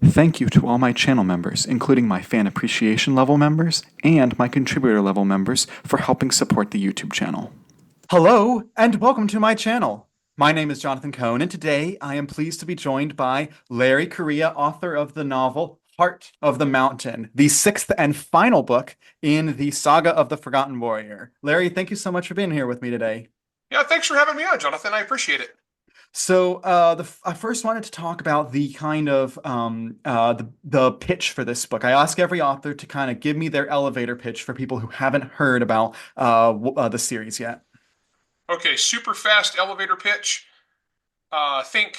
Thank you to all my channel members, including my fan appreciation level members and my contributor level members, for helping support the YouTube channel. Hello, and welcome to my channel. My name is Jonathan Cohn, and today I am pleased to be joined by Larry Correia, author of the novel Heart of the Mountain, the sixth and final book in the Saga of the Forgotten Warrior. Larry, thank you so much for being here with me today. Yeah, thanks for having me on, Jonathan. I appreciate it. I first wanted to talk about the kind of the pitch for this book. I ask every author to kind of give me their elevator pitch for people who haven't heard about the series yet. Okay, super fast elevator pitch. Think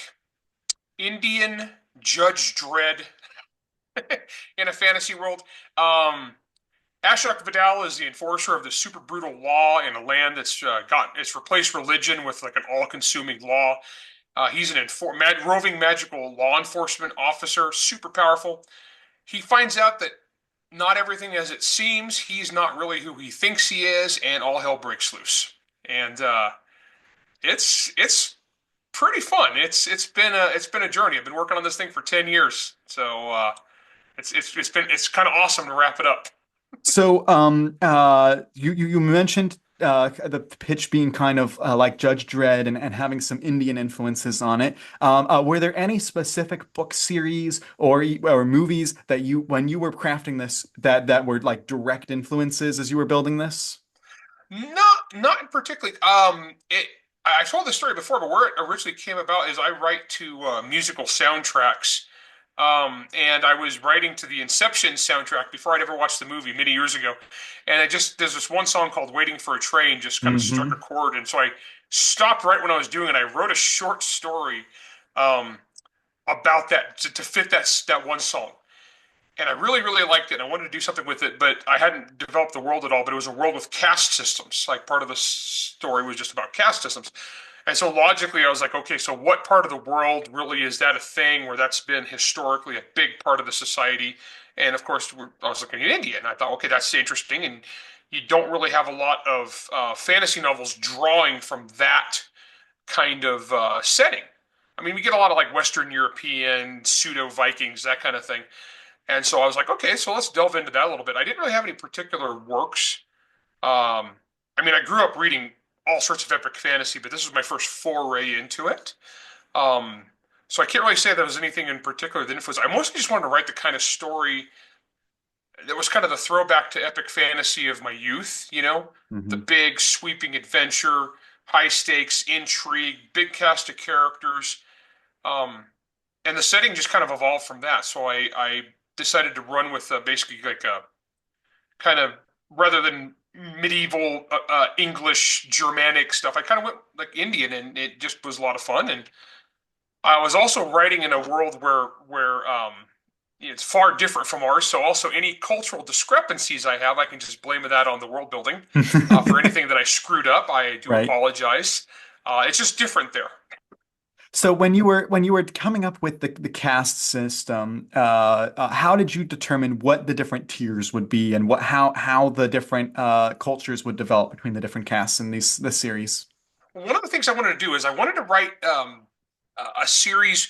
Indian Judge Dredd in a fantasy world. Um, Ashok Vidal is the enforcer of the super brutal law in a land that's it's replaced religion with like an all-consuming law. He's an roving magical law enforcement officer, super powerful. He finds out that not everything as it seems. He's not really who he thinks he is, and all hell breaks loose. And it's pretty fun. It's been a journey. I've been working on this thing for 10 years, so it's kind of awesome to wrap it up. You mentioned the pitch being kind of like Judge Dredd and having some Indian influences on it. Were there any specific book series or movies that when you were crafting this that were like direct influences as you were building this? Not in particular. I told this story before, but where it originally came about is I write to musical soundtracks. And I was writing to the Inception soundtrack before I'd ever watched the movie many years ago. And there's this one song called Waiting for a Train just kind of struck a Hmm. chord. And so I stopped right when I was doing it. I wrote a short story um, about that to fit that one song. And I really, really liked it. I wanted to do something with it, but I hadn't developed the world at all. But it was a world with caste systems. Like part of the story was just about caste systems. And so logically, I was like, okay, so what part of the world really is that a thing where that's been historically a big part of the society? And of course, I was looking at India, and I thought, okay, that's interesting. And you don't really have a lot of fantasy novels drawing from that kind of setting. I mean, we get a lot of like Western European pseudo Vikings, that kind of thing. And so I was like, okay, so let's delve into that a little bit. I didn't really have any particular works. I mean, I grew up reading all sorts of epic fantasy, but this was my first foray into it. Um, so I can't really say there was anything in particular that influenced. I mostly just wanted to write the kind of story that was kind of the throwback to epic fantasy of my youth, the Hmm. big sweeping adventure, high stakes, intrigue, big cast of characters. Um, and the setting just kind of evolved from that. So I decided to run with basically like a kind of rather than medieval English Germanic stuff. I kind of went like Indian, and it just was a lot of fun. And I was also writing in a world where it's far different from ours. So also any cultural discrepancies I have, I can just blame that on the world building. For anything that I screwed up, I do Right. apologize. It's just different there. So when you were coming up with the caste system, how did you determine what the different tiers would be and how the different cultures would develop between the different castes in this series? One of the things I wanted to do is I wanted to write a series.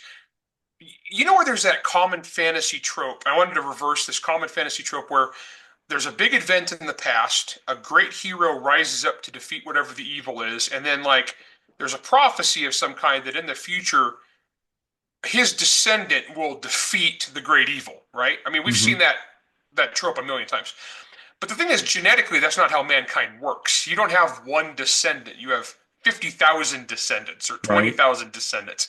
You know where there's that common fantasy trope? I wanted to reverse this common fantasy trope where there's a big event in the past, a great hero rises up to defeat whatever the evil is, and then like there's a prophecy of some kind that in the future his descendant will defeat the great evil, right? I mean, we've seen Hmm. that trope a million times. But the thing is, genetically, that's not how mankind works. You don't have one descendant. You have 50,000 descendants or Right. 20,000 descendants.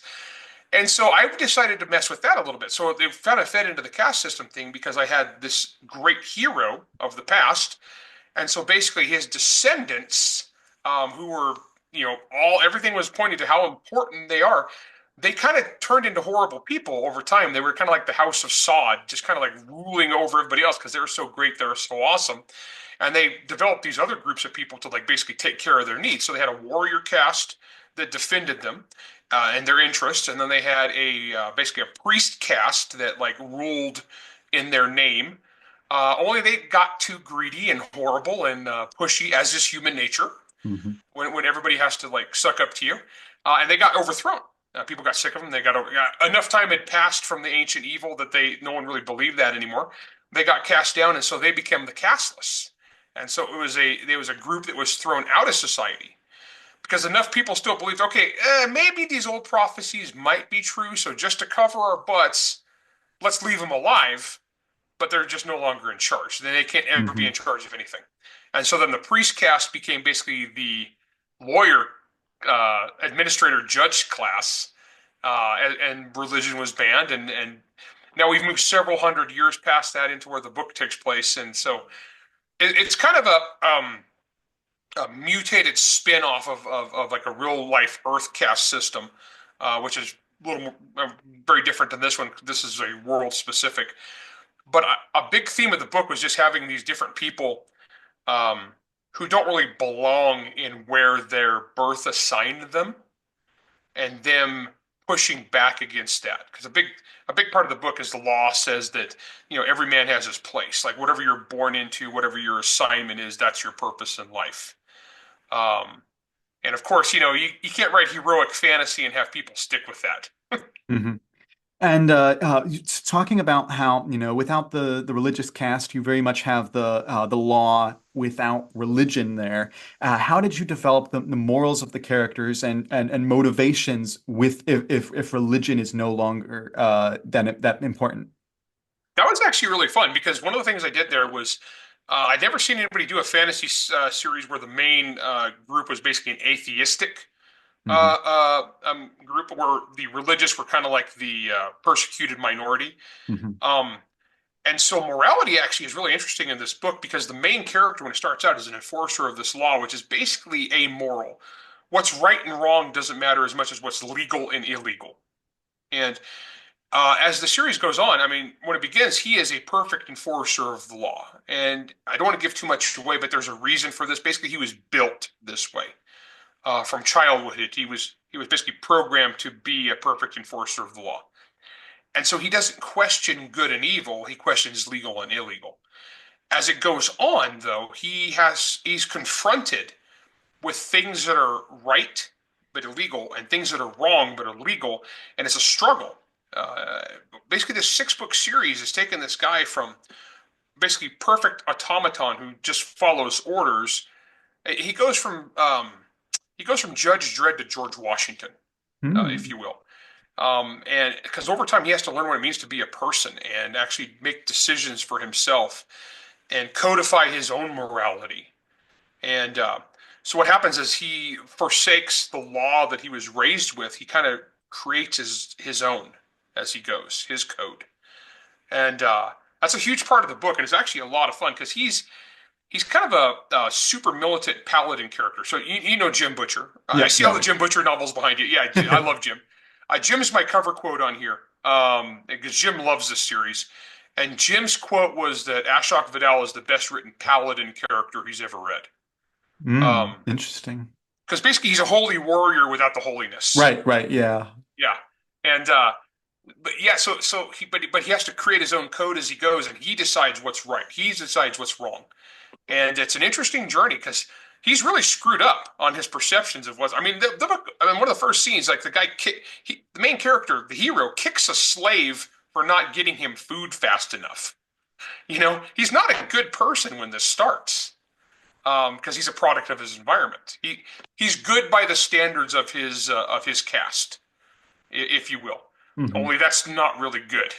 And so I decided to mess with that a little bit. So it kind of fed into the caste system thing because I had this great hero of the past. And so basically his descendants, who were, everything was pointing to how important they are. They kind of turned into horrible people over time. They were kind of like the House of Sod, just kind of like ruling over everybody else because they were so great, they were so awesome. And they developed these other groups of people to like basically take care of their needs. So they had a warrior caste that defended them and their interests, and then they had a basically a priest caste that like ruled in their name. Only they got too greedy and horrible and pushy, as is human nature, Hmm. when everybody has to like suck up to you, and they got overthrown. People got sick of them. They got over, enough time had passed from the ancient evil that no one really believed that anymore. They got cast down, and so they became the casteless. And so there was a group that was thrown out of society because enough people still believed, okay, maybe these old prophecies might be true. So just to cover our butts, let's leave them alive, but they're just no longer in charge. Then they can't ever be Hmm. in charge of anything. And so then the priest caste became basically the lawyer, administrator, judge class, and religion was banned. And now we've moved several hundred years past that into where the book takes place. And so it's kind of a mutated spin off of like a real life Earth caste system, which is a little more, very different than this one. This is a world specific. But a big theme of the book was just having these different people um, who don't really belong in where their birth assigned them, and them pushing back against that. Because a big part of the book is the law says that every man has his place. Like whatever you're born into, whatever your assignment is, that's your purpose in life. Um, and of course, you can't write heroic fantasy and have people stick with that. Hmm. And talking about how, without the religious caste, you very much have the law without religion there. How did you develop the morals of the characters and motivations with if religion is no longer that important? That was actually really fun because one of the things I did there was I'd never seen anybody do a fantasy series where the main group was basically an atheistic Hmm. group where the religious were kind of like the persecuted minority. Hmm. Um, and so morality actually is really interesting in this book because the main character, when it starts out, is an enforcer of this law, which is basically amoral. What's right and wrong doesn't matter as much as what's legal and illegal. And as the series goes on, I mean, when it begins, he is a perfect enforcer of the law. And I don't want to give too much away, but there's a reason for this. Basically, he was built this way from childhood. He was basically programmed to be a perfect enforcer of the law. And so he doesn't question good and evil, he questions legal and illegal. As it goes on, though, he's confronted with things that are right but illegal and things that are wrong but are legal, and it's a struggle. Uh, Basically, this six-book series has taken this guy from basically perfect automaton who just follows orders. He goes from Judge Dredd to George Washington, if Hmm. you will. And because over time he has to learn what it means to be a person and actually make decisions for himself and codify his own morality. And so what happens is he forsakes the law that he was raised with. He kind of creates his own as he goes, his code. And that's a huge part of the book, and it's actually a lot of fun because he's kind of a super militant paladin character. So you know Jim Butcher. I Yep, see all the yep. Jim Butcher novels behind you. Yeah, I love Jim. Jim's my cover quote on here because Jim loves this series. And Jim's quote was that Ashok Vidal is the best written paladin character he's ever read. Interesting. Because basically he's a holy warrior without the holiness. Right, right, yeah. Yeah. And but yeah, but he has to create his own code as he goes, and he decides what's right. He decides what's wrong. And it's an interesting journey because he's really screwed up on his perceptions of what's. I mean, the book. I mean, one of the first scenes, like the main character, the hero, kicks a slave for not getting him food fast enough. He's not a good person when this starts, because he's a product of his environment. He's good by the standards of his caste, if you will. Hmm. Only that's not really good.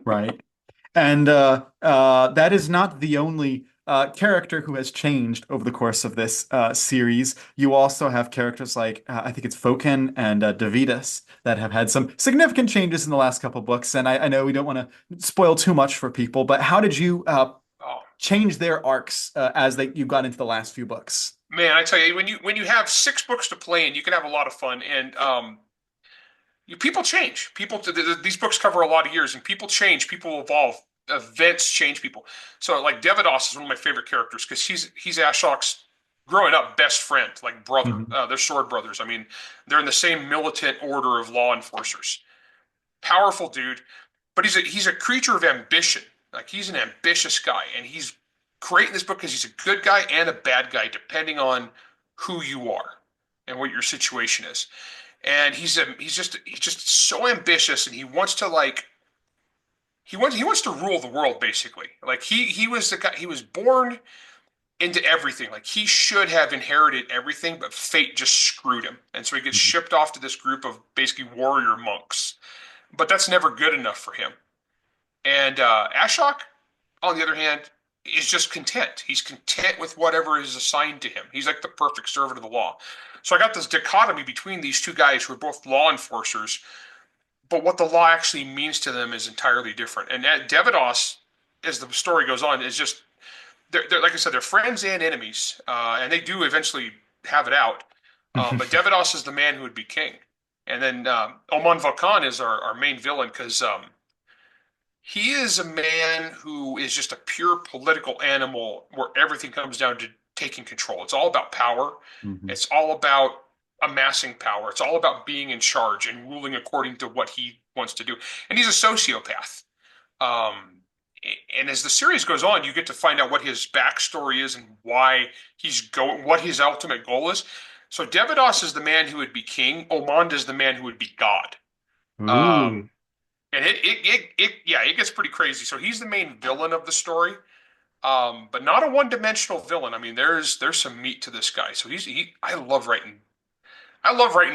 Right. And that is not the only character who has changed over the course of this series. You also have characters like I think it's Foken and Davidas that have had some significant changes in the last couple books. And I know we don't want to spoil too much for people, but how did you Oh change their arcs you got into the last few books? man, I tell you, when you have 6 books to play in, you can have a lot of fun. And people change. These books cover a lot of years, and people change. People evolve. Events change people. So like Devidas is one of my favorite characters because he's Ashok's growing up best friend, like brother. Hmm. They're sword brothers. I mean, they're in the same militant order of law enforcers. Powerful dude, but he's a creature of ambition. Like he's an ambitious guy, and he's great in this book because he's a good guy and a bad guy, depending on who you are and what your situation is. and he's just so ambitious, and he wants to rule the world basically. Like he was the guy. He was born into everything. Like he should have inherited everything, but fate just screwed him, and so he gets Mhm. shipped off to this group of basically warrior monks. But that's never good enough for him. And Ashok, on the other hand, is just content. He's content with whatever is assigned to him. He's like the perfect servant of the law. So I got this dichotomy between these two guys who are both law enforcers, but what the law actually means to them is entirely different. And at Devados, as the story goes on, is just they're like I said, they're friends and enemies, and they do eventually have it out. But Devados is the man who would be king, and then Oman Volkan is our main villain because he is a man who is just a pure political animal where everything comes down to taking control. It's all about power. Mhm. It's all about amassing power. It's all about being in charge and ruling according to what he wants to do. And he's a sociopath. Um, and as the series goes on, you get to find out what his backstory is and why he's going, what his ultimate goal is. So Devados is the man who would be king. Omand is the man who would be God. Um, Ooh. and yeah, it gets pretty crazy. So he's the main villain of the story, but not a one-dimensional villain. I mean, there's some meat to this guy. So I love writing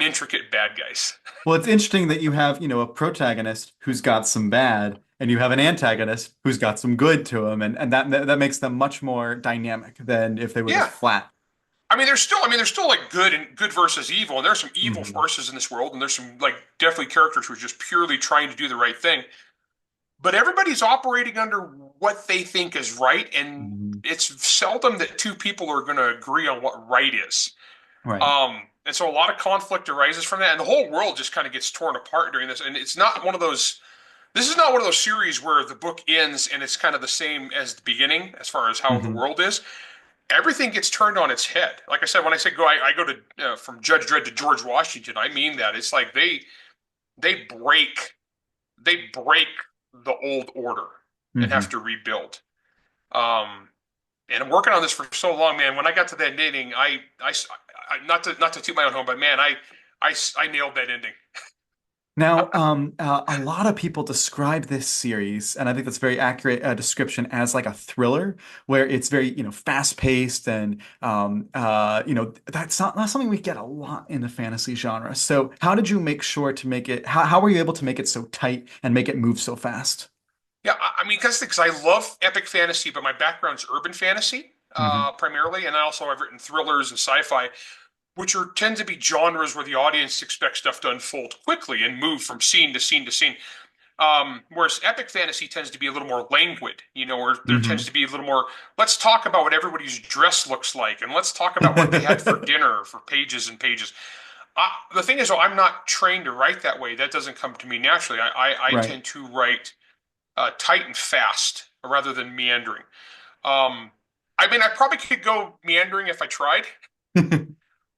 intricate bad guys. Well, it's interesting that you have, a protagonist who's got some bad, and you have an antagonist who's got some good to him, and that makes them much more dynamic than if they were just Yeah, flat. I mean, there's still like good versus evil, and there's some evil Hmm. forces in this world, and there's some like definitely characters who are just purely trying to do the right thing. But everybody's operating under what they think is right, and Hmm. it's seldom that two people are going to agree on what right is. Right. And so a lot of conflict arises from that, and the whole world just kind of gets torn apart during this. And it's not one of those. This is not one of those series where the book ends and it's kind of the same as the beginning as far as how the Hmm. world is. Everything gets turned on its head. Like I said, when I say go, I go to from Judge Dredd to George Washington. I mean that. It's like they break they break the old order and have Hmm. to rebuild. Um, and I'm working on this for so long, man. When I got to that ending, not to toot my own home, but man, I nailed that ending. Now, a lot of people describe this series, and I think that's a very accurate description as like a thriller, where it's very, fast-paced, and that's not something we get a lot in the fantasy genre. So, how did you make sure to make it? How were you able to make it so tight and make it move so fast? Yeah, I mean, because I love epic fantasy, but my background's urban fantasy Hmm. primarily, and also I've written thrillers and sci-fi, which are tend to be genres where the audience expects stuff to unfold quickly and move from scene to scene to scene. Whereas epic fantasy tends to be a little more languid, where there tends Hmm. to be a little more, let's talk about what everybody's dress looks like, and let's talk about what they had for dinner for pages and pages. The thing is, though, I'm not trained to write that way. That doesn't come to me naturally. I Right. tend to write tight and fast rather than meandering. Um, I mean, I probably could go meandering if I tried,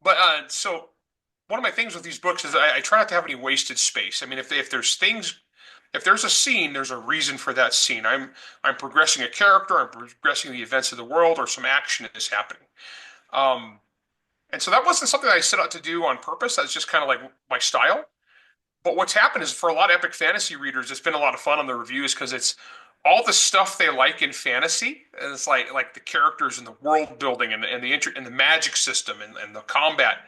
but so one of my things with these books is I try not to have any wasted space. I mean, if there's things, if there's a scene, there's a reason for that scene. I'm progressing a character, I'm progressing the events of the world, or some action is happening. Um, and so that wasn't something I set out to do on purpose. That's just kind of like my style. But what's happened is for a lot of epic fantasy readers, it's been a lot of fun on the reviews because it's all the stuff they like in fantasy. And it's like the characters and the world building and the magic system and the combat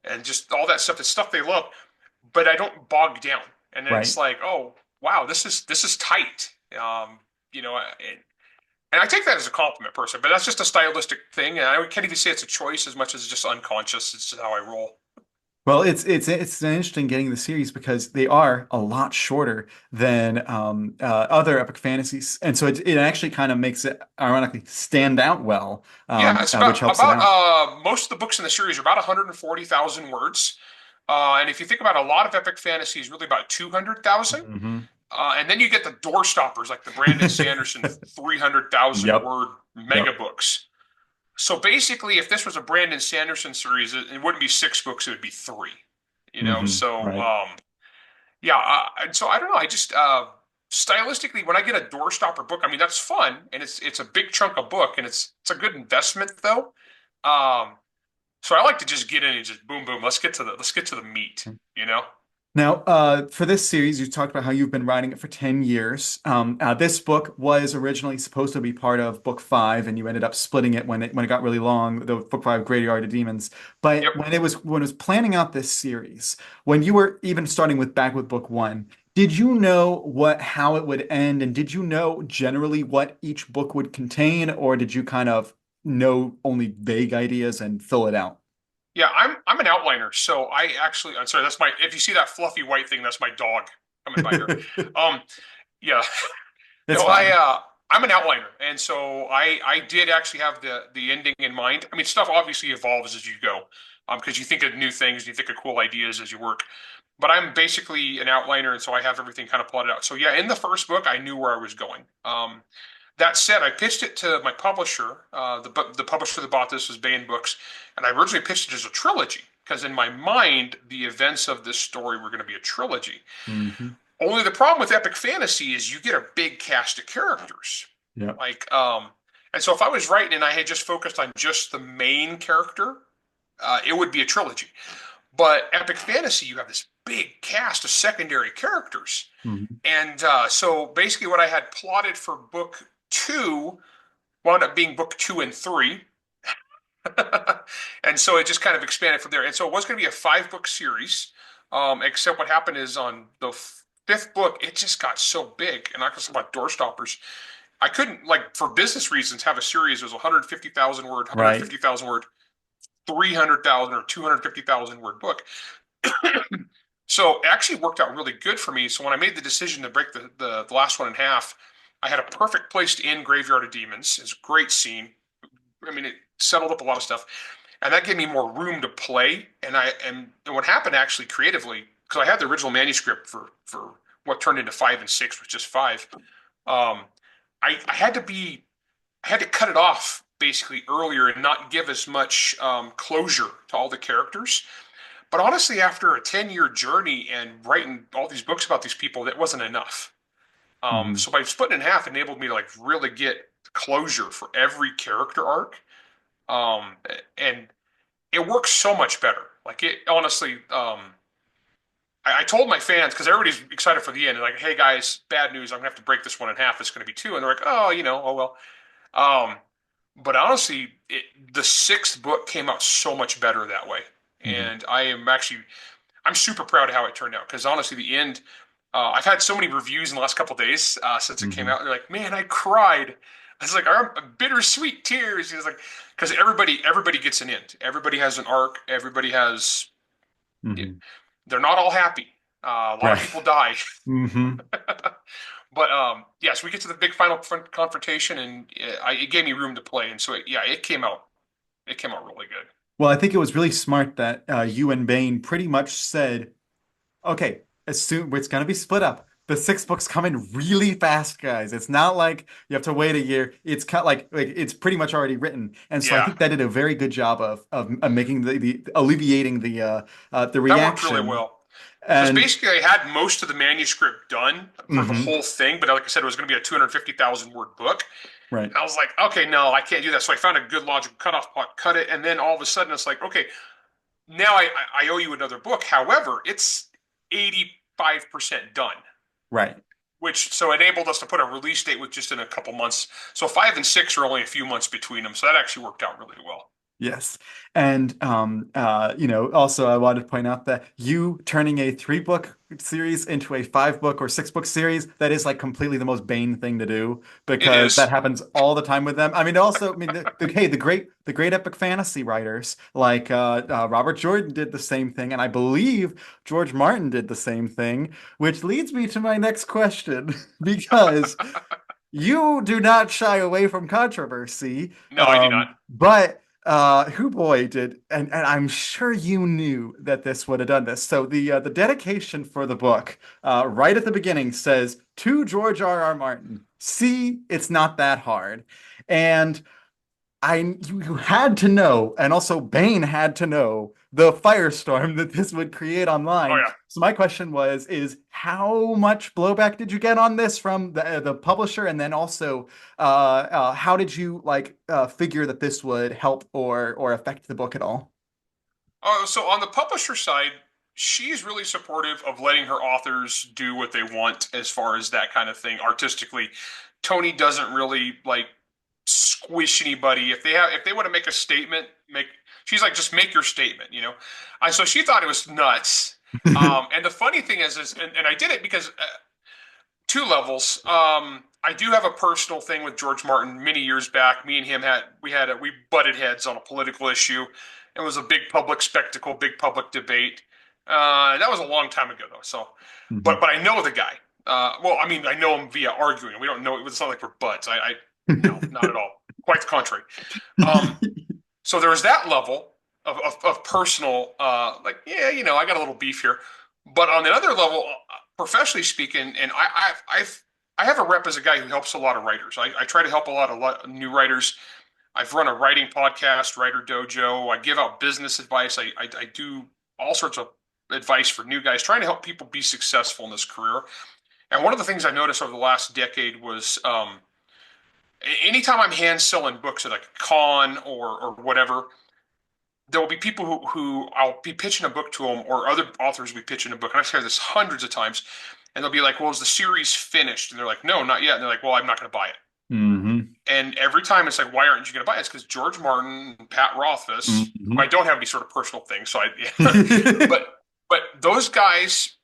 and just all that stuff. It's stuff they love, but I don't bog down. And then it's Right. like, oh wow, this is tight. And I take that as a compliment, person. But that's just a stylistic thing, and I can't even say it's a choice as much as it's just unconscious. It's just how I roll. Well, it's interesting getting the series because they are a lot shorter than other epic fantasies, and so it actually kind of makes it ironically stand out well, Yeah, it's which about helps it about out. most of the books in the series are about 140,000 words. And if you think about a lot of epic fantasy is really about 200,000. Hmm. And then you get the door stoppers like the Brandon Sanderson 300,000 Yep. word mega Yep. books. So basically, if this was a Brandon Sanderson series, it wouldn't be six books, it would be three. Hmm. So Right. yeah, and so I don't know. I just stylistically, when I get a doorstopper book, I mean that's fun, and it's a big chunk of book, and it's a good investment though. Um, so I like to just get in and just boom boom. Let's get to the meat. you know? Now, for this series, you talked about how you've been writing it for 10 years. This book was originally supposed to be part of book five, and you ended up splitting it when it got really long, the book five, Graveyard of Demons. But Yep. when it was planning out this series, when you were even starting with back with book one, did you know how it would end, and did you know generally what each book would contain, or did you kind of know only vague ideas and fill it out? Yeah, I'm an outliner, so I'm sorry, that's my if you see that fluffy white thing, that's my dog coming by here. Um, yeah. It's No, fine. I'm an outliner, and so I did actually have the ending in mind. I mean, stuff obviously evolves as you go, because you think of new things, you think of cool ideas as you work. But I'm basically an outliner, and so I have everything kind of plotted out. So yeah, in the first book, I knew where I was going. That said, I pitched it to my publisher. The publisher that bought this was Baen Books, and I originally pitched it as a trilogy because in my mind, the events of this story were going to be a trilogy. Hmm. Only the problem with epic fantasy is you get a big cast of characters. Yeah. Like, and so if I was writing and I had just focused on just the main character, it would be a trilogy. But epic fantasy, you have this big cast of secondary characters. Hmm. And so basically, what I had plotted for book two wound up being book two and three. And so it just kind of expanded from there. And so it was going to be a five-book series. Except what happened is on the fifth book, it just got so big. And I was about door stoppers. I couldn't, like, for business reasons, have a series that was 150,000 word, Right. 150,000 word, 300,000 or 250,000 word book. So it actually worked out really good for me. So when I made the decision to break the last one in half, I had a perfect place to end Graveyard of Demons. It's a great scene. I mean, it settled up a lot of stuff, and that gave me more room to play. And what happened actually creatively, because I had the original manuscript for what turned into five and six, which is five. Um, I had to cut it off basically earlier and not give as much closure to all the characters. But honestly, after a 10-year journey and writing all these books about these people, that wasn't enough. Hmm. So by splitting in half enabled me to like really get closure for every character arc. Um, and it works so much better. Like it honestly, I told my fans because everybody's excited for the end. And like, hey guys, bad news. I'm gonna have to break this one in half. It's gonna be two. And they're like, oh, oh well. Um, but honestly, the sixth book came out so much better that way. Hmm. And I'm super proud of how it turned out because honestly, the end. I've had so many reviews in the last couple of days since it came Hmm. out. They're like, "Man, I cried." I was like, "Bittersweet tears." It's like because everybody gets an end. Everybody has an arc. Everybody has. Hmm. They're not all happy. A lot of Right. people die. Hmm. But yes, we get to the big final confrontation, and it gave me room to play, and so yeah, it came out. It came out really good. Well, I think it was really smart that you and Bane pretty much said, okay, as soon it's gonna be split up. The six books come in really fast, guys. It's not like you have to wait a year. It's kind of like it's pretty much already written, and so I Yeah, think that did a very good job of making the alleviating the that worked really reaction. well. Because And basically, I had most of the manuscript done for the mhm, whole thing, but like I said, it was going to be a 250,000 word book. right, And I was like, okay, no, I can't do that. So I found a good logical cutoff point, cut it, and then all of a sudden it's like, okay, now I owe you another book. However, it's 85% done, right. which so enabled us to put a release date with just in a couple months. So five and six are only a few months between them. So that actually worked out really well. Yes. And also I wanted to point out that you turning a three-book series into a five-book or six-book series, that is like completely the most Bane thing to do It because that is. happens all the time with them. I mean the great epic fantasy writers like Robert Jordan did the same thing, and I believe George Martin did the same thing, which leads me to my next question because you do not shy away from controversy, No, I do not. but who boy did, and I'm sure you knew that this would have done this. So the dedication for the book, right at the beginning, says to George R. R. Martin, "See, it's not that hard," and you had to know, and also Bane had to know the firestorm that this would create Oh online. yeah. So my question is how much blowback did you get on this from the publisher, and then also how did you figure that this would help or affect the book at all? So on the publisher side, she's really supportive of letting her authors do what they want as far as that kind of thing artistically. Tony doesn't really like squish anybody. If they want to make a statement, make she's like just make your statement, you know. So she thought it was nuts. And the funny thing is and I did it because two levels. I do have a personal thing with George Martin. Many years back, me and him we butted heads on a political issue. It was a big public spectacle, big public debate. That was a long time ago, though. So, Mhm. but I know the guy. Well, I mean, I know him via arguing. We don't know. It's not like we're buds. No, not at all. Quite the contrary. Um, so there was that level of personal, like, yeah, you know, I got a little beef here. But on the other level, professionally speaking, and I have a rep as a guy who helps a lot of writers. I try to help a lot of new writers. I've run a writing podcast, Writer Dojo. I give out business advice. I do all sorts of advice for new guys, trying to help people be successful in this career. And one of the things I noticed over the last decade was anytime I'm hand selling books at a con or whatever, there will be people who I'll be pitching a book to them, or other authors will be pitching a book. And I've heard this hundreds of times. And they'll be like, well, is the series finished? And they're like, no, not yet. And they're like, well, I'm not going to buy it. Hmm. And every time it's like, why aren't you going to buy it? It's because George Martin and Pat Rothfuss, who Hmm. I don't have any sort of personal thing. So but those guys,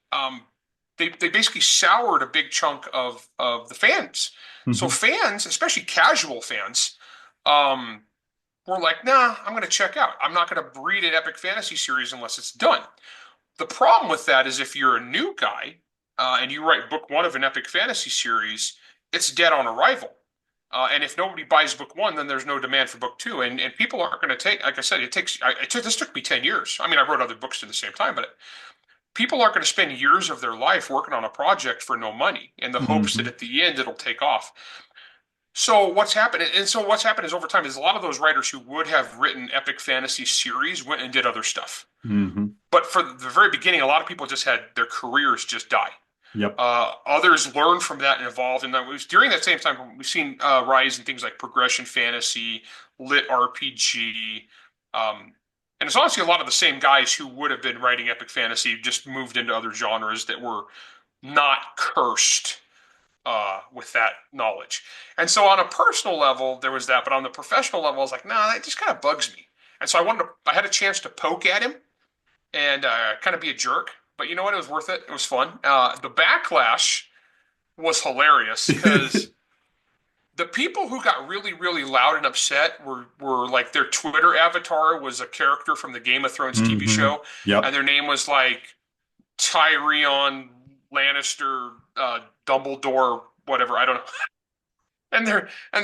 they basically soured a big chunk of the fans. So Hmm. fans, especially casual fans, um, were like, nah, I'm going to check out. I'm not going to read an epic fantasy series unless it's done. The problem with that is if you're a new guy and you write book one of an epic fantasy series, it's dead on arrival. And if nobody buys book one, then there's no demand for book two. And people aren't going to take, like I said, this took me 10 years. I mean, I wrote other books at the same time, but people aren't going to spend years of their life working on a project for no money in the hopes that Hmm. at the end it'll take off. So what's happened is over time is a lot of those writers who would have written epic fantasy series went and did other stuff. Hmm. But for the very beginning, a lot of people just had their careers just die. Yep. Others learned from that and evolved. And that was during that same time we've seen rise in things like progression fantasy, lit RPG, and it's honestly a lot of the same guys who would have been writing epic fantasy just moved into other genres that were not cursed with that knowledge. And so on a personal level, there was that, but on the professional level, I was like, nah, that just kind of bugs me. And so I had a chance to poke at him and kind of be a jerk. But you know what? It was worth it. It was fun. The backlash was hilarious because the people who got really, really loud and upset were like their Twitter avatar was a character from the Game of Thrones TV Hmm. show, Yep. and their name was like Tyrion Lannister, Dumbledore, whatever. I don't know. And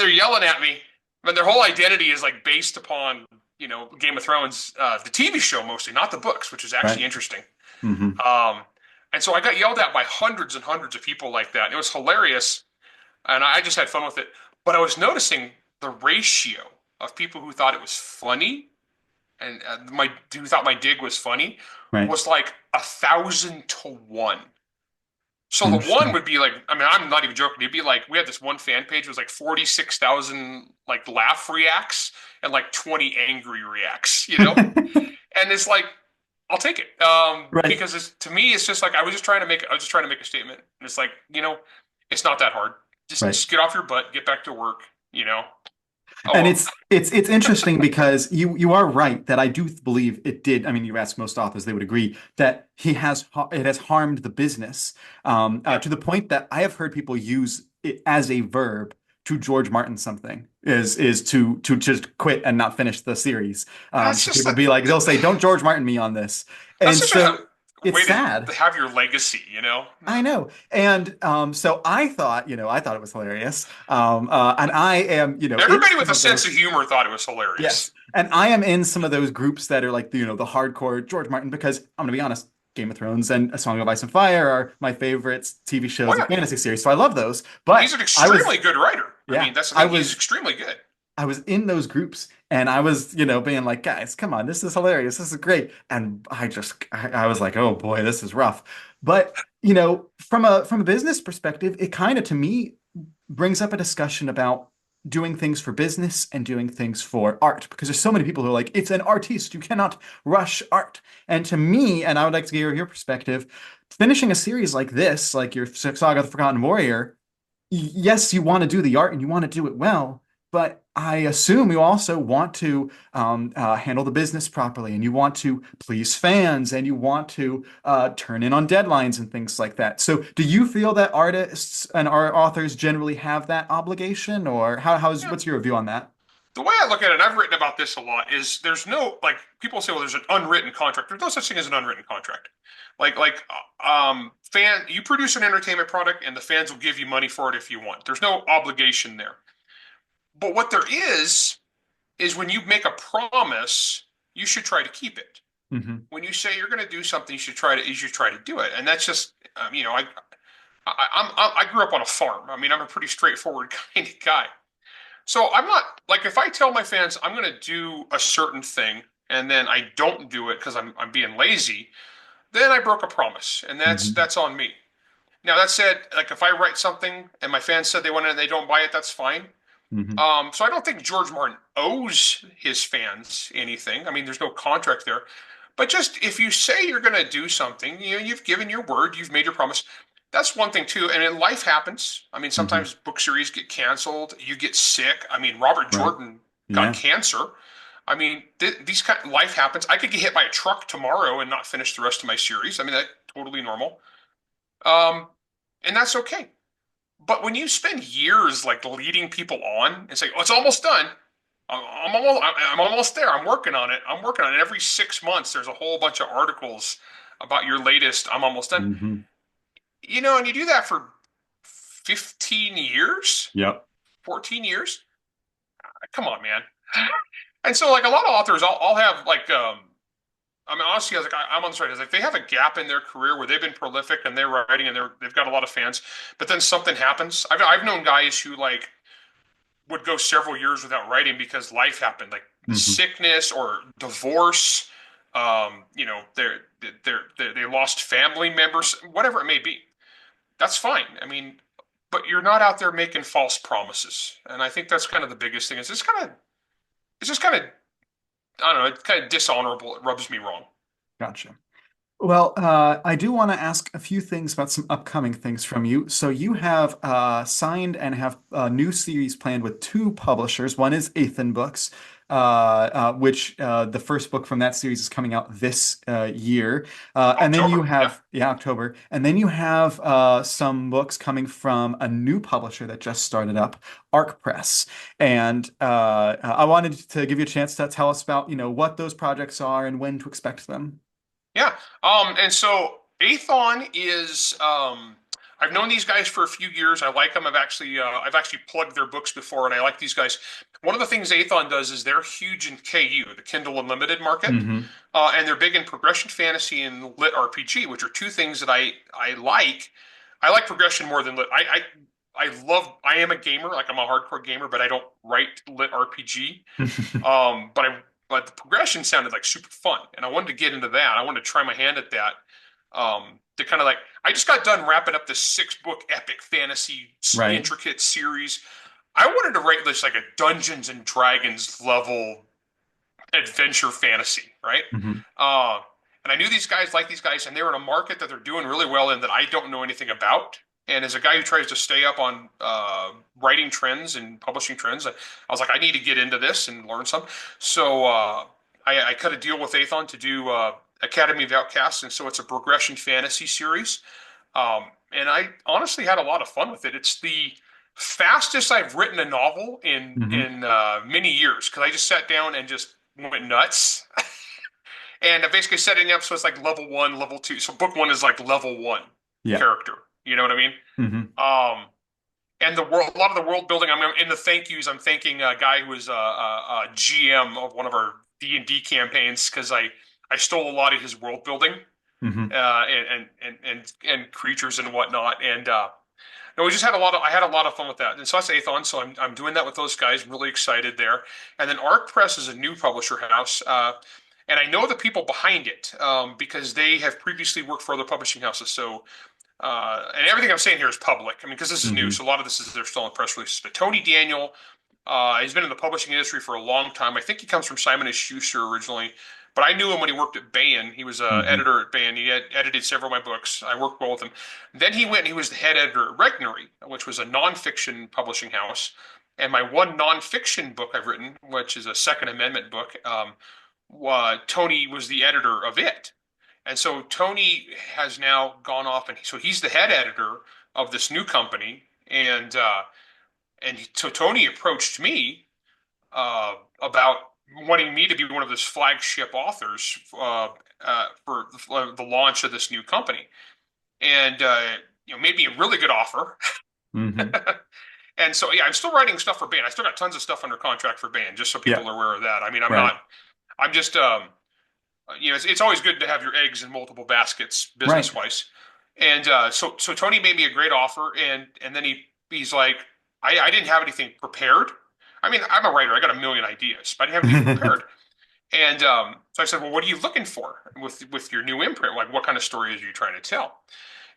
they're yelling at me, and their whole identity is like based upon Game of Thrones, the TV show mostly, not the books, which is Right. actually interesting. Hmm. Um, and so I got yelled at by hundreds and hundreds of people like that. It was hilarious, and I just had fun with it. But I was noticing the ratio of people who thought it was funny and my who thought my dig was funny Right. was like 1,000 to 1. So the one Interesting. would be like, I mean, I'm not even joking. It'd be like we had this one fan page. It was like 46,000 like laugh reacts and like 20 angry reacts. And it's like I'll take it Right. because to me it's just like I was just trying to make a statement. And it's like it's not that hard. Just Right. just get off your butt, get back to work. You know. Oh And well. it's interesting because you are right that I do believe it did. I mean, you ask most authors, they would agree that it has harmed the business Yep. to the point that I have heard people use it as a verb to George Martin something is to just quit and not finish the series. That's So just people be like, they'll say, "Don't George Martin me on this," that's and just so a it's way sad. to have your legacy. I know. And so I thought, I thought it was hilarious. And I am, in Everybody with some a of sense of those, humor thought it was hilarious. yes. And I am in some of those groups that are like, the hardcore George Martin, because I'm gonna be honest, Game of Thrones and A Song of Ice and Fire are my favorite TV Oh shows and yeah, fantasy series. So I love those. he's But an I was, extremely good writer. I yeah, mean, that's the I thing. He's was extremely good. I was in those groups and I was, being like, guys, come on, this is hilarious. This is great. And I was like, oh boy, this is rough. But, from a business perspective, it kind of to me brings up a discussion about doing things for business and doing things for art because there's so many people who are like, it's an artiste, you cannot rush art. And to me, and I would like to hear your perspective, finishing a series like this, like your Saga of the Forgotten Warrior, yes, you want to do the art and you want to do it well, but I assume you also want to handle the business properly and you want to please fans and you want to turn in on deadlines and things like that. So, do you feel that artists and art authors generally have that obligation, or Yeah. what's your view on that? The way I look at it, and I've written about this a lot, is there's no like people say, well, there's an unwritten contract. There's no such thing as an unwritten contract. Fan, you produce an entertainment product, and the fans will give you money for it if you want. There's no obligation there. But what there is when you make a promise, you should try to keep it. Hmm. When you say you're going to do something, you should try to do it. And that's just I grew up on a farm. I mean, I'm a pretty straightforward kind of guy. So I'm not like if I tell my fans I'm going to do a certain thing and then I don't do it because I'm being lazy, then I broke a promise, and Hmm. that's on me. Now that said, like if I write something and my fans said they want it and they don't buy it, that's fine. Hmm. So I don't think George Martin owes his fans anything. I mean, there's no contract there. But just if you say you're going to do something, you've given your word, you've made your promise. That's one thing too. And in life happens. I mean, Hmm. sometimes book series get canceled, you get sick. I mean, Robert Right. Jordan got Yeah. cancer. I mean, these kind of life happens. I could get hit by a truck tomorrow and not finish the rest of my series. I mean, that's totally normal. Um, and that's okay. But when you spend years like leading people on and say, "Oh, it's almost done," I'm almost there. I'm working on it. I'm working on it. Every 6 months, there's a whole bunch of articles about your latest. I'm almost done. Hmm. And you do that for 15 years, Yep. 14 years. Come on, man. And so, like a lot of authors, I'll have I mean, honestly, I'm on the right. Is like they have a gap in their career where they've been prolific and they're writing and they've got a lot of fans, but then something happens. I've known guys who like would go several years without writing because life happened, like Hmm. sickness or divorce. They lost family members, whatever it may be. That's fine. I mean, but you're not out there making false promises, and I think that's kind of the biggest thing. It's just kind of, I don't know, it's kind of dishonorable. It rubs me wrong. Gotcha. Well, I do want to ask a few things about some upcoming things from you. So you have signed and have a new series planned with two publishers. One is Aethon Books, which the first book from that series is coming out this year. And then you October, yeah. have, yeah, October. And then you have some books coming from a new publisher that just started up, Arc Press. And I wanted to give you a chance to tell us about, what those projects are and when to expect them. Yeah. And so Aethon is I've known these guys for a few years. I like them. I've actually plugged their books before, and I like these guys. One of the things Aethon does is they're huge in KU, the Kindle Unlimited market, Hmm. and they're big in progression fantasy and lit RPG, which are two things that I like. I like progression more than lit. I am a gamer, like I'm a hardcore gamer, but I don't write lit RPG. But the progression sounded like super fun, and I wanted to get into that. I wanted to try my hand at that. To kind of like, I just got done wrapping up this 6 book epic fantasy Right. intricate series. I wanted to write this like a Dungeons and Dragons level adventure fantasy, right? Hmm. Uh, and I knew these guys like these guys, and they were in a market that they're doing really well in that I don't know anything about. And as a guy who tries to stay up on writing trends and publishing trends, I was like, I need to get into this and learn some. So I cut a deal with Aethon to do Academy of Outcasts, and so it's a progression fantasy series. And I honestly had a lot of fun with it. It's the fastest I've written a novel in Hmm. many years because I just sat down and just went nuts. And I basically setting up so it's like level one, level two. So book one is like level one Yeah. character. You know what I mean? Hmm. Um, and a lot of the world building. I'm in the thank yous. I'm thanking a guy who was a GM of one of our D&D campaigns because I stole a lot of his world building Hmm. and creatures and whatnot. And no, we just had a lot of I had a lot of fun with that. And so that's Aethon. So I'm doing that with those guys. I'm really excited there. And then Arc Press is a new publisher house. And I know the people behind it because they have previously worked for other publishing houses. So and everything I'm saying here is public. I mean, because this is new, Hmm. so a lot of this is they're still in press releases. But Tony Daniel, He's been in the publishing industry for a long time. I think he comes from Simon and Schuster originally, but I knew him when he worked at Baen. He was an Hmm. editor at Baen. He had edited several of my books. I worked well with him. Then he went and he was the head editor at Regnery, which was a nonfiction publishing house. And my one nonfiction book I've written, which is a Second Amendment book, Tony was the editor of it. And so Tony has now gone off, and so he's the head editor of this new company. So Tony approached me about wanting me to be one of his flagship authors for the launch of this new company, and made me a really good offer. Hmm. And so yeah, I'm still writing stuff for Band. I still got tons of stuff under contract for Band, just so Yeah. people are aware of that. I mean, I'm Right. not. I'm just it's always good to have your eggs in multiple baskets Right. business wise. And so Tony made me a great offer, and then he's like, I didn't have anything prepared. I mean, I'm a writer. I got a million ideas, but I didn't have anything prepared. And so I said, well, what are you looking for with your new imprint? Like, what kind of stories are you trying to tell?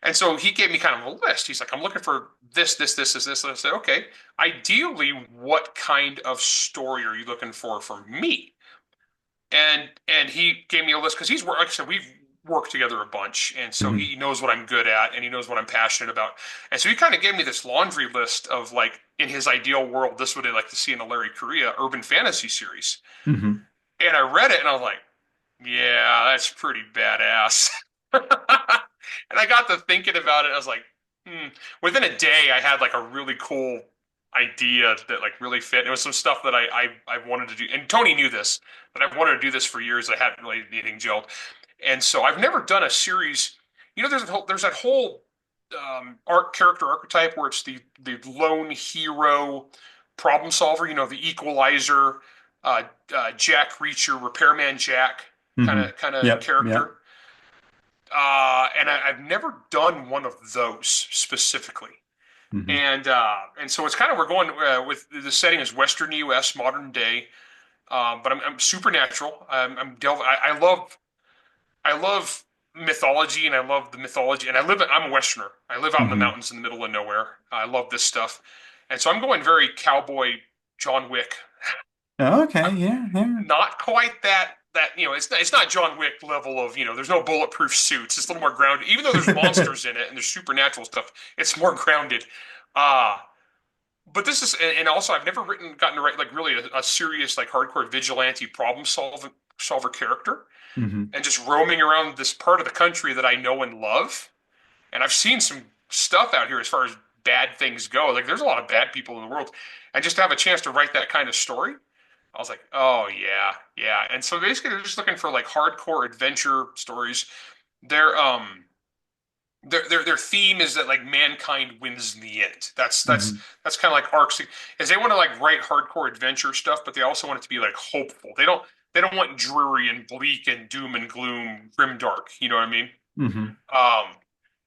And so he gave me kind of a list. He's like, I'm looking for this, this, this, this, this. And I said, okay, ideally, what kind of story are you looking for me? And he gave me a list because he's worked. Like I said, we've worked together a bunch, and so Hmm. he knows what I'm good at, and he knows what I'm passionate about. And so he kind of gave me this laundry list of like in his ideal world, this would I like to see in a Larry Correia urban fantasy series. Hmm. And I read it, and I was like, yeah, that's pretty badass. And I got to thinking about it. I was like, hmm. Within a day, I had like a really cool idea that like really fit. It was some stuff that I wanted to do, and Tony knew this, but I wanted to do this for years. I hadn't really anything gelled, and so I've never done a series. There's that whole arc character archetype where it's the lone hero problem solver. The equalizer, Jack Reacher, Repairman Jack kind Hmm. of kind of Yep. Yep. character. And I've never done one of those specifically. Hmm. And so it's kind of we're going with the setting is Western U.S. modern day, but I'm supernatural. I love mythology, and I love the mythology. And I'm a Westerner. I live out in the Hmm. mountains in the middle of nowhere. I love this stuff, and so I'm going very cowboy John Wick. Okay. Yeah. Yeah. Not quite that it's not John Wick level of there's no bulletproof suits. It's a little more grounded, even though there's monsters in it and there's supernatural stuff. It's more grounded. Uh but this is, and also I've never gotten to write like really a serious like hardcore vigilante solver character, Hmm. and just roaming around this part of the country that I know and love. And I've seen some stuff out here as far as bad things go. Like there's a lot of bad people in the world, and just to have a chance to write that kind of story, I was like, oh yeah, yeah. And so basically, they're just looking for like hardcore adventure stories. Their their theme is that like mankind wins in the end. Hmm. That's kind of like arcs, is they want to like write hardcore adventure stuff, but they also want it to be like hopeful. They don't want dreary and bleak and doom and gloom, grim dark. You know what I mean? Hmm. Um,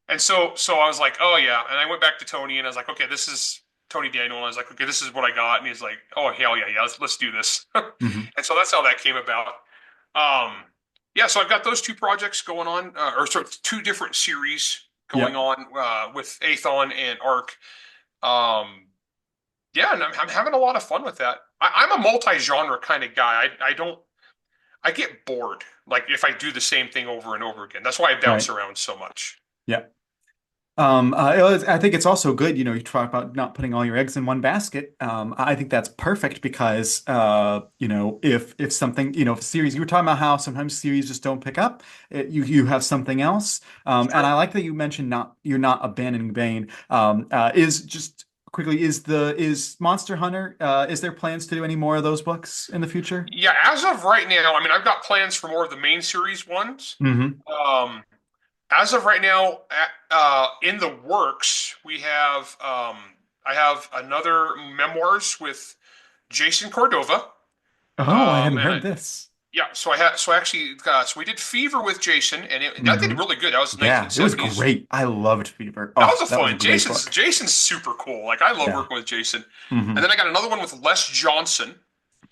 and so I was like, oh yeah. And I went back to Tony and I was like, okay, this is Tony Daniel. And I was like, okay, this is what I got. And he's like, oh hell yeah, yeah, let's do this. Hmm. And so that's how that came about. Um, yeah, so I've got those two projects going on, or sort of two different series going Yep. on with Aethon and Arc. Um, yeah, and I'm having a lot of fun with that. I'm a multi-genre kind of guy. I don't I get bored like if I do the same thing over and over again. That's why I bounce Right. around so much. Yeah. I think it's also good, you talk about not putting all your eggs in one basket. I think that's perfect because, if something, if a series, you were talking about how sometimes series just don't pick up, you have something else. And Sure. I like that you mentioned you're not abandoning Bane. Is just quickly, is Monster Hunter, is there plans to do any more of those books in the future? Yeah, as of right now, I mean, I've got plans for more of the main series ones. Hmm. Um, as of right now, in the works, I have another memoirs with Jason Cordova. Oh, I hadn't And heard this. yeah, so we did Fever with Jason, and that did Hmm. really good. That was Yeah, it was 1970s. great. I loved Fever. That Oh, was a that was a fun. great Jason's book. Jason's super cool. Like I love Yeah. working with Jason. And Hmm. then I got another one with Les Johnson,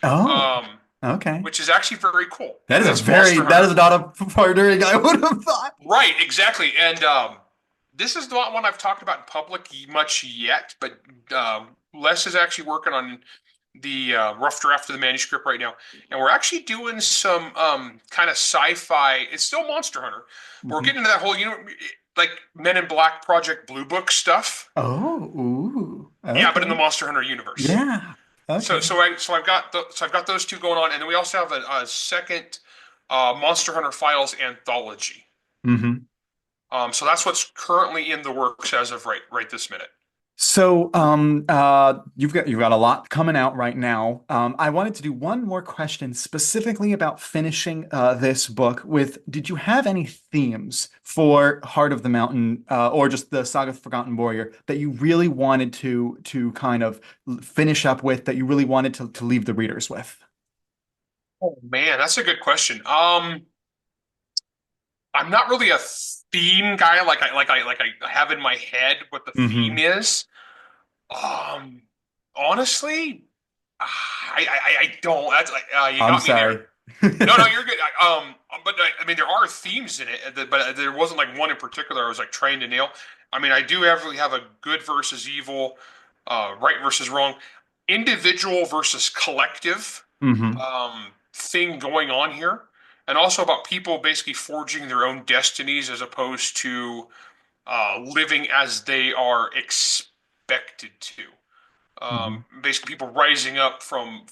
Oh, um, okay. which is actually very cool, That and is that's Monster that is Hunter. not a partnering I would have thought. Right, exactly. And this is not one I've talked about in public much yet, but Les is actually working on rough draft of the manuscript right now, and we're actually doing some kind of sci-fi. It's still Monster Hunter. But we're Mhm. getting into that whole, like Men in Black Project Blue Book stuff. Oh, ooh, Yeah, but in the okay. Monster Hunter universe. Yeah. So Okay. so I so I've got those two going on, and then we also have a second Monster Hunter Files anthology. Hmm. So that's what's currently in the works as of right this minute. So, you've got a lot coming out right now. I wanted to do one more question specifically about finishing this book with, did you have any themes for Heart of the Mountain or just the Saga of the Forgotten Warrior that you really wanted to kind of finish up with, that you really wanted to leave the readers with? Oh man, that's a good question. I'm not really a theme guy like I have in my head what the theme Hmm. is. Um, honestly, I don't. That's like you I'm got me there. sorry. No, you're good. But I mean, there are themes in it, but there wasn't like one in particular I was like trying to nail. I mean, I do really have a good versus evil, right versus wrong, individual versus collective, Hmm. thing going on here, and also about people basically forging their own destinies as opposed to living as they are expected to. Hmm. Basically, people rising up from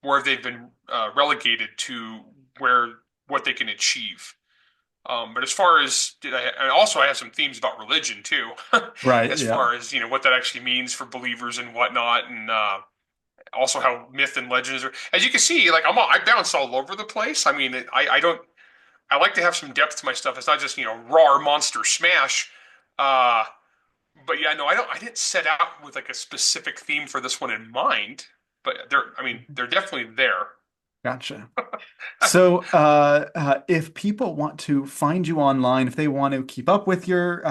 where they've been relegated to where what they can achieve. But as far as and also I have some themes about religion too, Right. as Yeah. far as what that actually means for believers and whatnot, and also how myth and legends are. As you can see, like I bounce all over the place. I mean, I don't. I like to have some depth to my stuff. It's not just raw monster smash. Uh, but yeah, no, I don't. I didn't set out with like a specific theme for this one in mind. But I mean, they're definitely there. Gotcha. So, if people want to find you online, if they want to keep up with your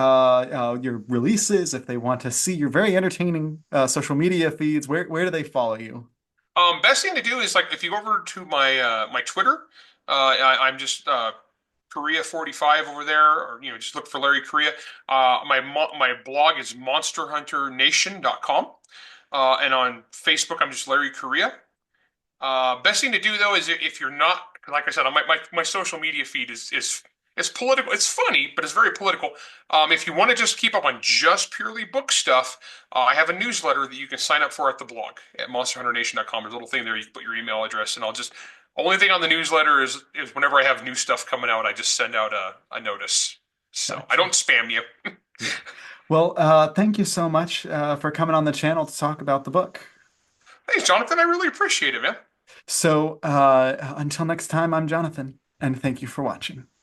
releases, if they want to see your very entertaining social media feeds, where do they follow you? Best thing to do is like if you go over to my Twitter, I'm just Korea45 over there, or just look for Larry Correia. My blog is monsterhunternation.com, and on Facebook I'm just Larry Correia. Best thing to do though is if you're not, like I said, on my social media feed is political. It's funny, but it's very political. If you want to just keep up on just purely book stuff, I have a newsletter that you can sign up for at the blog at monsterhunternation.com. There's a little thing there. You can put your email address, and I'll just only thing on the newsletter is whenever I have new stuff coming out, I just send out a notice. So I Gotcha. don't spam you. Yeah. Well, thank you so much for coming on the channel to talk about the book. Thanks, Jonathan. I really appreciate it, man. So, until next time, I'm Jonathan, and thank you for watching.